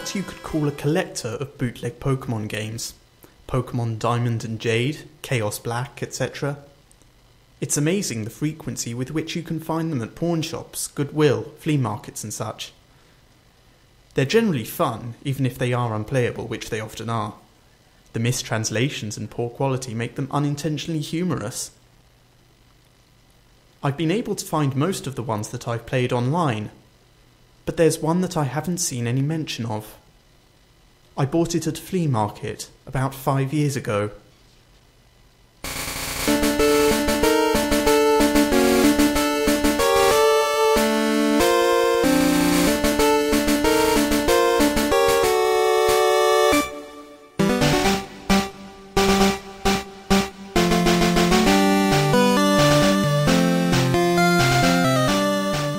what you could call a collector of bootleg Pokemon games. Pokemon Diamond and Jade, Chaos Black, etc. It's amazing the frequency with which you can find them at pawn shops, Goodwill, flea markets and such. They're generally fun, even if they are unplayable, which they often are. The mistranslations and poor quality make them unintentionally humorous. I've been able to find most of the ones that I've played online, but there's one that I haven't seen any mention of. I bought it at a flea market about 5 years ago.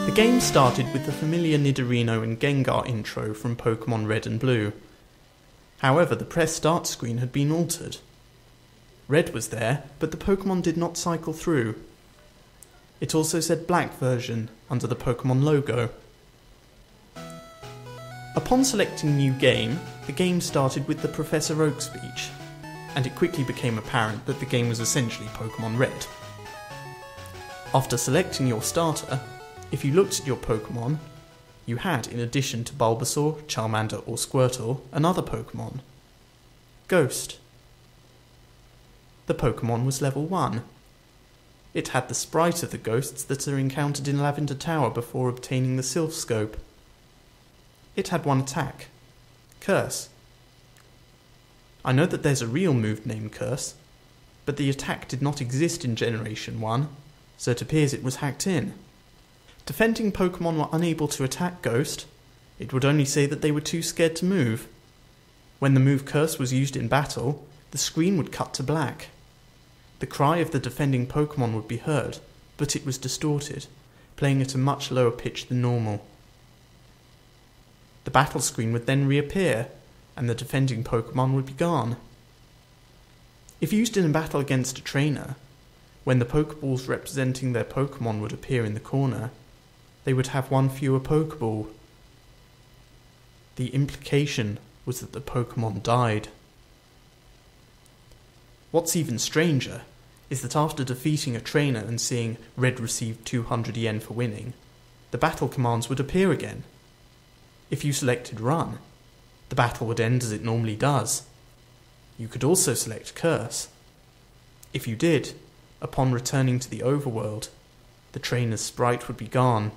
The game started with the familiar Nidorino and Gengar intro from Pokemon Red and Blue. However, the press start screen had been altered. Red was there, but the Pokemon did not cycle through. It also said Black version under the Pokemon logo. Upon selecting New Game, the game started with the Professor Oak speech, and it quickly became apparent that the game was essentially Pokemon Red. After selecting your starter, if you looked at your Pokemon, you had, in addition to Bulbasaur, Charmander or Squirtle, another Pokemon. Ghost. The Pokemon was level 1. It had the sprite of the ghosts that are encountered in Lavender Tower before obtaining the Sylph Scope. It had one attack. Curse. I know that there's a real move named Curse, but the attack did not exist in Generation 1, so it appears it was hacked in. Defending Pokemon were unable to attack Ghost. It would only say that they were too scared to move. When the move Curse was used in battle, the screen would cut to black. The cry of the defending Pokemon would be heard, but it was distorted, playing at a much lower pitch than normal. The battle screen would then reappear, and the defending Pokemon would be gone. If used in a battle against a trainer, when the Pokeballs representing their Pokemon would appear in the corner, they would have one fewer Pokeball. The implication was that the Pokemon died. What's even stranger is that after defeating a trainer and seeing Red received 200 yen for winning, the battle commands would appear again. If you selected Run, the battle would end as it normally does. You could also select Curse. If you did, upon returning to the overworld, the trainer's sprite would be gone.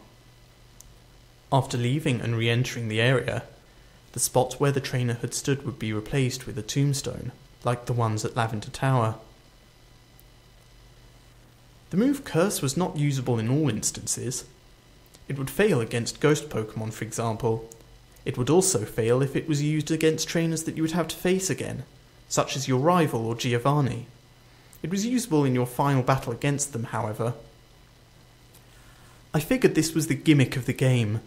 After leaving and re-entering the area, the spot where the trainer had stood would be replaced with a tombstone, like the ones at Lavender Tower. The move Curse was not usable in all instances. It would fail against Ghost Pokemon, for example. It would also fail if it was used against trainers that you would have to face again, such as your rival or Giovanni. It was usable in your final battle against them, however. I figured this was the gimmick of the game,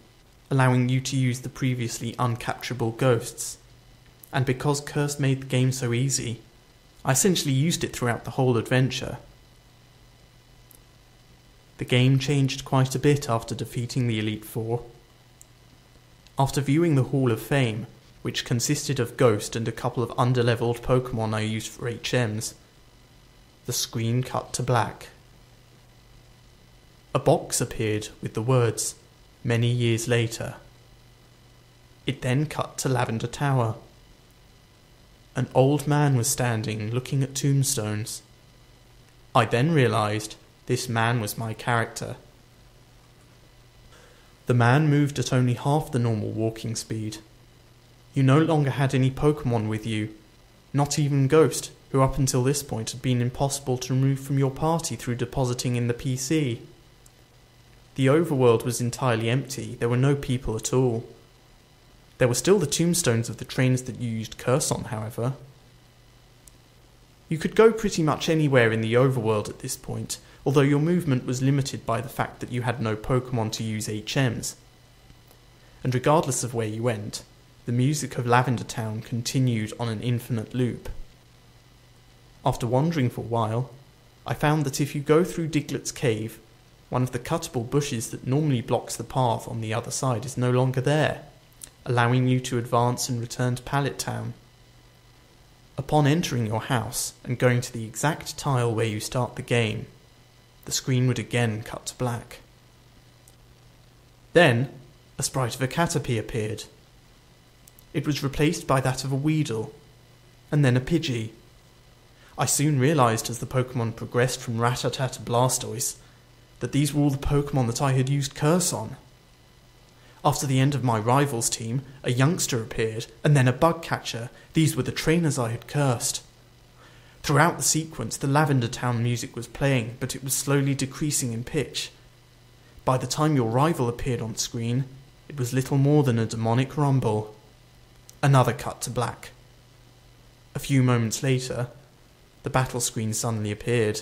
allowing you to use the previously uncapturable ghosts. And because Curse made the game so easy, I essentially used it throughout the whole adventure. The game changed quite a bit after defeating the Elite Four. After viewing the Hall of Fame, which consisted of Ghost and a couple of underleveled Pokemon I used for HMs, the screen cut to black. A box appeared with the words, "Many years later." It then cut to Lavender Tower. An old man was standing looking at tombstones. I then realised this man was my character. The man moved at only half the normal walking speed. You no longer had any Pokemon with you, not even Ghost, who up until this point had been impossible to remove from your party through depositing in the PC. The overworld was entirely empty, there were no people at all. There were still the tombstones of the trainers that you used Curse on, however. You could go pretty much anywhere in the overworld at this point, although your movement was limited by the fact that you had no Pokemon to use HMs. And regardless of where you went, the music of Lavender Town continued on an infinite loop. After wandering for a while, I found that if you go through Diglett's cave, one of the cuttable bushes that normally blocks the path on the other side is no longer there. allowing you to advance and return to Pallet Town. Upon entering your house and going to the exact tile where you start the game, the screen would again cut to black. Then, a sprite of a Caterpie appeared. It was replaced by that of a Weedle, and then a Pidgey. I soon realised as the Pokemon progressed from Rattata to Blastoise that these were all the Pokemon that I had used Curse on. After the end of my rival's team, a youngster appeared, and then a bug catcher. These were the trainers I had cursed. Throughout the sequence, the Lavender Town music was playing, but it was slowly decreasing in pitch. By the time your rival appeared on screen, it was little more than a demonic rumble. Another cut to black. A few moments later, the battle screen suddenly appeared.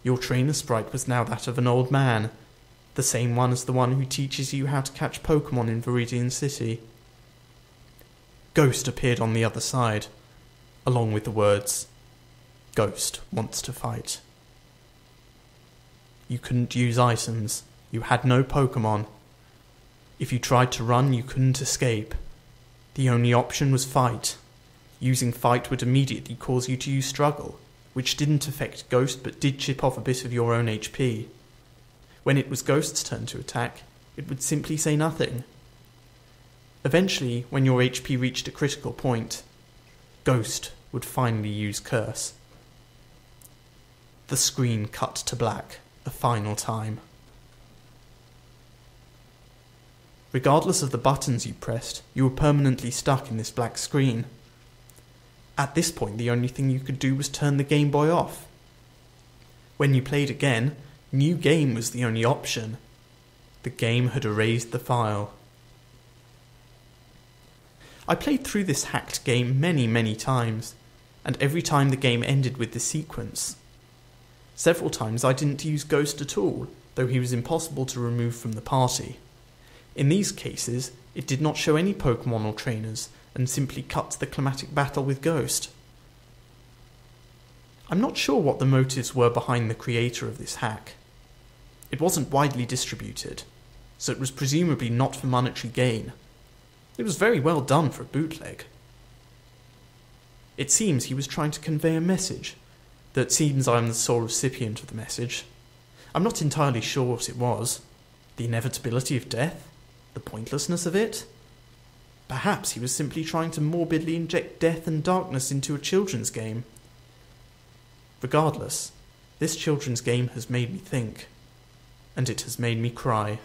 Your trainer sprite was now that of an old man, the same one as the one who teaches you how to catch Pokemon in Viridian City. Ghost appeared on the other side, along with the words, "Ghost wants to fight." You couldn't use items, you had no Pokemon. If you tried to run, you couldn't escape. The only option was fight. Using fight would immediately cause you to use struggle, which didn't affect Ghost but did chip off a bit of your own HP. When it was Ghost's turn to attack, it would simply say nothing. Eventually, when your HP reached a critical point, Ghost would finally use Curse. The screen cut to black a final time. Regardless of the buttons you pressed, you were permanently stuck in this black screen. At this point, the only thing you could do was turn the Game Boy off. When you played again, New Game was the only option. The game had erased the file. I played through this hacked game many times, and every time the game ended with this sequence. Several times I didn't use Ghost at all, though he was impossible to remove from the party. In these cases, it did not show any Pokemon or trainers, and simply cut to the climatic battle with Ghost. I'm not sure what the motives were behind the creator of this hack. It wasn't widely distributed, so it was presumably not for monetary gain. It was very well done for a bootleg. It seems he was trying to convey a message, though it seems I am the sole recipient of the message. I'm not entirely sure what it was. The inevitability of death? The pointlessness of it? Perhaps he was simply trying to morbidly inject death and darkness into a children's game. Regardless, this children's game has made me think, and it has made me cry.